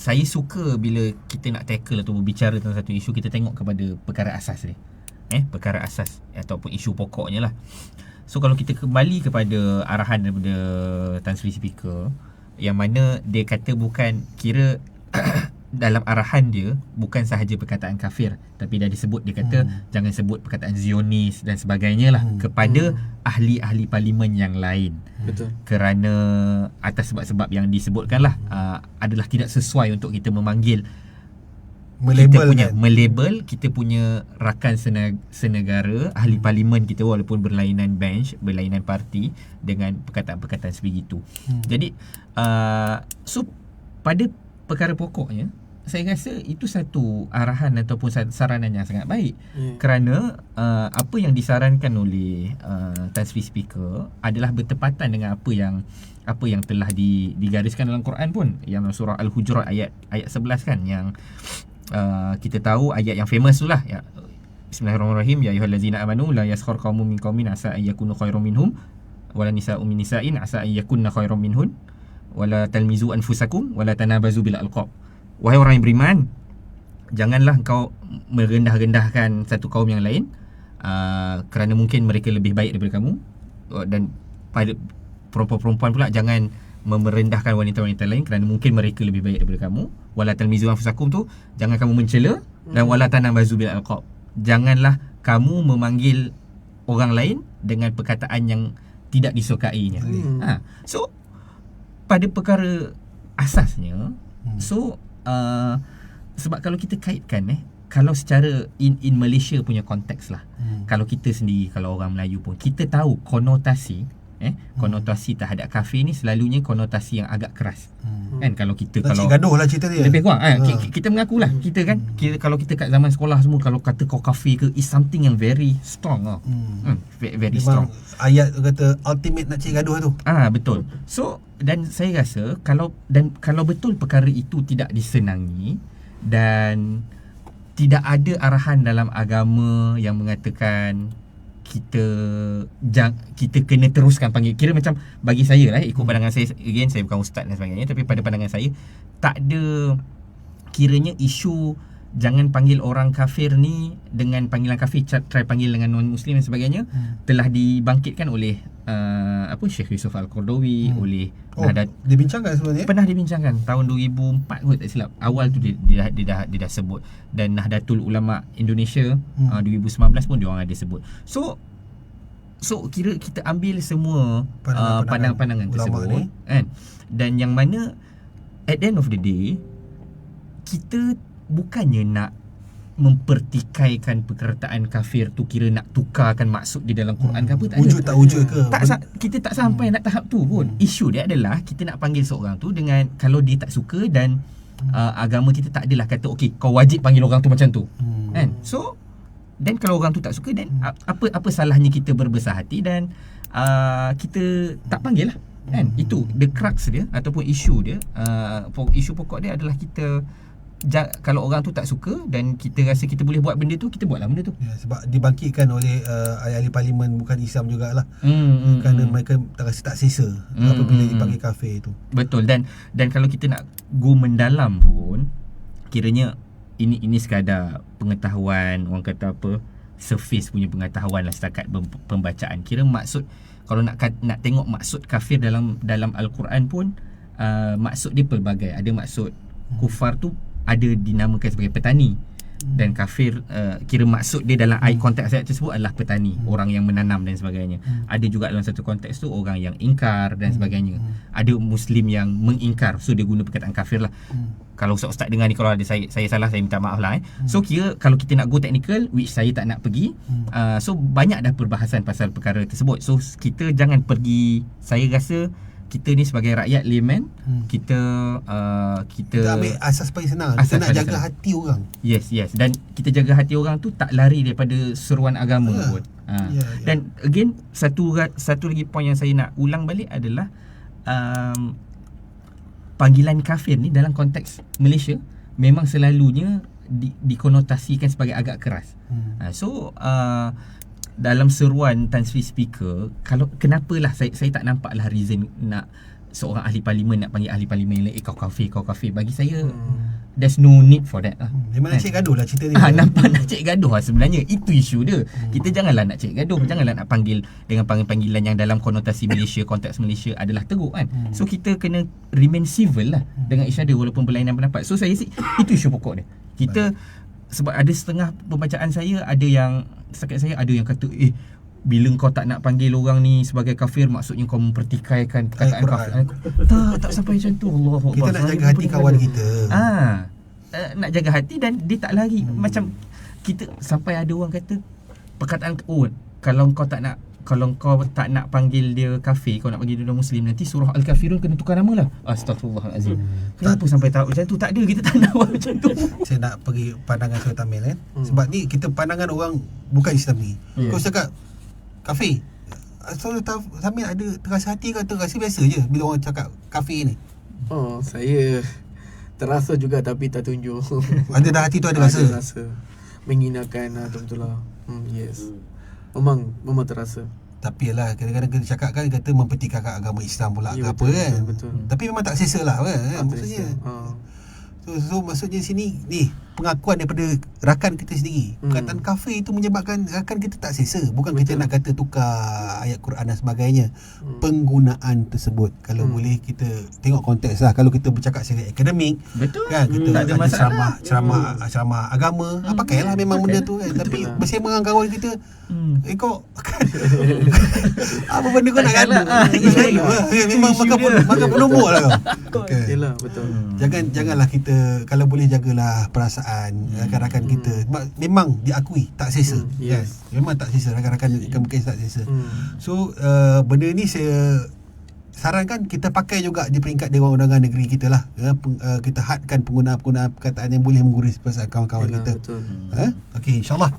saya suka bila kita nak tackle atau berbicara tentang satu isu, kita tengok kepada perkara asas dia. Perkara asas ataupun isu pokoknya lah. So kalau kita kembali kepada arahan daripada Tan Sri Speaker, yang mana dia kata bukan kira dalam arahan dia bukan sahaja perkataan kafir, tapi dah disebut, dia kata jangan sebut perkataan Zionis dan sebagainya lah kepada ahli-ahli parlimen yang lain. Betul. Kerana atas sebab-sebab yang disebutkan lah, adalah tidak sesuai untuk kita memanggil melabel kita punya rakan senegara, ahli parlimen kita, walaupun berlainan bench, berlainan parti, dengan perkataan-perkataan sebegitu. Jadi so pada perkara pokoknya, saya rasa itu satu arahan ataupun saranan yang sangat baik. Kerana apa yang disarankan oleh Tan Sri Speaker adalah bertepatan dengan apa yang telah digariskan dalam Quran pun, yang surah Al-Hujurat ayat 11 kan, yang kita tahu ayat yang famous tu lah, ya, Bismillahirrahmanirrahim, ya ayyuhallazina amanu la yaskhar qaumun min qaumin asa ay yakunu khairum minhum wala nisa'un min nisa'in asa ay yakunna khairum minhun wala talmizu anfusakum wala tanabazu bil alqab. Wahai orang yang beriman, janganlah engkau merendah-rendahkan satu kaum yang lain, kerana mungkin mereka lebih baik daripada kamu, dan pada perempuan-perempuan pula jangan merendahkan wanita-wanita lain kerana mungkin mereka lebih baik daripada kamu. Wala talmizu anfusakum tu, jangan kamu mencela, dan wala tanabazu bil alqab, janganlah kamu memanggil orang lain dengan perkataan yang tidak disukainya. So pada perkara asasnya, so sebab kalau kita kaitkan kalau secara in Malaysia punya konteks lah, kalau kita sendiri, kalau orang Melayu pun, kita tahu konotasi konotasi terhadap kafir ni selalunya konotasi yang agak keras. Kan kalau kita kalau gaduh lah cerita dia. Lebih kurang kita mengakulah, kita kan kalau kita kat zaman sekolah semua, kalau kata kau kafir ke, is something yang very strong very strong. Ayat kata ultimate nak cari gaduh tu. Betul. So dan saya rasa kalau betul perkara itu tidak disenangi dan tidak ada arahan dalam agama yang mengatakan kita kena teruskan panggil, kira macam bagi saya lah, ikut pandangan saya, again saya bukan ustaz dan sebagainya, tapi pada pandangan saya tak ada kiranya isu jangan panggil orang kafir ni dengan panggilan kafir, try panggil dengan non-muslim dan sebagainya, telah dibangkitkan oleh Syekh Yusuf Al-Qaradawi, oleh dibincangkan sebenarnya. Pernah dibincangkan tahun 2004 kot tak silap. Awal tu dia dah sebut, dan Nahdlatul Ulama Indonesia 2019 pun dia orang ada sebut. So kira kita ambil semua pandangan-pandangan tersebut kan, dan yang mana at the end of the day kita bukannya nak mempertikaikan perkataan kafir tu, kira nak tukarkan maksud di dalam Quran ke apa, tak wujud ke. Kita tak sampai nak tahap tu pun. Isu dia adalah kita nak panggil seorang tu dengan, kalau dia tak suka dan agama kita tak adalah kata okey kau wajib panggil orang tu macam tu kan. So dan kalau orang tu tak suka, dan apa salahnya kita berbesar hati dan kita tak panggil lah kan. Itu the crux dia ataupun isu dia. Isu pokok dia adalah kita, kalau orang tu tak suka dan kita rasa kita boleh buat benda tu, kita buatlah benda tu. Sebab dibangkitkan oleh ahli parlimen bukan Islam jugalah. Kerana mereka tak rasa tak selesa apabila dipanggil kafir tu. Betul. Dan kalau kita nak go mendalam pun, kiranya ini sekadar pengetahuan, orang kata apa, surface punya pengetahuan lah setakat pembacaan. Kira maksud, kalau nak tengok maksud kafir dalam Al-Quran pun, maksud dia pelbagai. Ada maksud kufar tu ada dinamakan sebagai petani, dan kafir kira maksud dia dalam konteks ayat tersebut adalah petani, orang yang menanam dan sebagainya. Ada juga dalam satu konteks tu orang yang ingkar dan sebagainya. Ada muslim yang mengingkar, so dia guna perkataan kafir lah. Kalau ustaz dengar ni, kalau ada saya salah, saya minta maaf lah So kira kalau kita nak go technical, which saya tak nak pergi, so banyak dah perbahasan pasal perkara tersebut. So kita jangan pergi, saya rasa kita ni sebagai rakyat layman, kita ambil asas paling senang. Kita nak jaga hati orang. Yes. Dan kita jaga hati orang tu tak lari daripada seruan agama pun. Dan again, satu lagi point yang saya nak ulang balik adalah panggilan kafir ni dalam konteks Malaysia memang selalunya dikonotasikan sebagai agak keras. Dalam seruan Tan Sri Speaker, kalau kenapalah saya tak nampaklah reason nak seorang ahli parlimen nak panggil ahli parlimen lain, kau kafir. Bagi saya there's no need for that lah. Memang nak cek gaduh lah cerita ni. Nampak nak cek gaduh lah sebenarnya. Itu isu dia. Kita janganlah nak cek gaduh. Janganlah nak panggil dengan panggilan yang dalam konotasi Malaysia, konteks Malaysia adalah teruk kan. So kita kena remain civil lah dengan each other walaupun berlainan pendapat. So saya rasa itu isu pokok dia. Kita sebab ada setengah pembacaan saya, ada yang setakat saya ada yang kata bila kau tak nak panggil orang ni sebagai kafir, maksudnya kau mempertikaikan perkataan kafir. Tak sampai macam tu. Allahu Kita Akbar. nak jaga hati kawan kita. Nak jaga hati dan dia tak lari. Macam kita sampai ada orang kata perkataan kalau kau tak nak panggil dia kafir, kau nak panggil dia Muslim, nanti surah Al-Kafirun kena tukar nama lah. Astaghfirullahalazim. Kenapa sampai tahu macam tu? Tak ada, kita tak nak buat macam tu. Saya nak pergi pandangan Saudara Tamil kan. Sebab ni kita pandangan orang bukan Islam ni. Kau cakap kafir, Saudara Tamil ada terasa hati ke terasa biasa je bila orang cakap kafir ni? Saya terasa juga tapi tak tunjuk. Ada dah hati tu ada rasa. Menghinakan betul lah. Yes. Memang terasa. Tapi lah kadang-kadang kita cakap kan, kata mempertikaikan agama Islam pula ke apa kan. Betul. Tapi memang tak selesa lah kan maksudnya. So maksudnya sini ni pengakuan daripada rakan kita sendiri. Perkataan kafir itu menyebabkan rakan kita tak selesa. Bukan kita nak kata tukar ayat Quran dan sebagainya. Penggunaan tersebut kalau boleh kita tengok konteks lah. Kalau kita bercakap secara akademik, betul kan, kita tak ada masalah. ceramah agama, pakailah memang benda tu kan. Tapi bersama dengan kawan kita, kau apa benda kau nak gaduh? Memang makan penumbuk lah kau. Yalah, betul. Janganlah kita, kalau boleh jagalah perasaan rakan-rakan kita. Memang diakui tak selesa. Yes. Kan? Memang tak selesa, rakan-rakan mungkin tak selesa. So benda ni saya sarankan kita pakai juga di peringkat Dewan Undangan Negeri kita lah. Kita hadkan penggunaan perkataan yang boleh menggurui perasaan kawan-kawan kita. Betul. Okey, insyaAllah.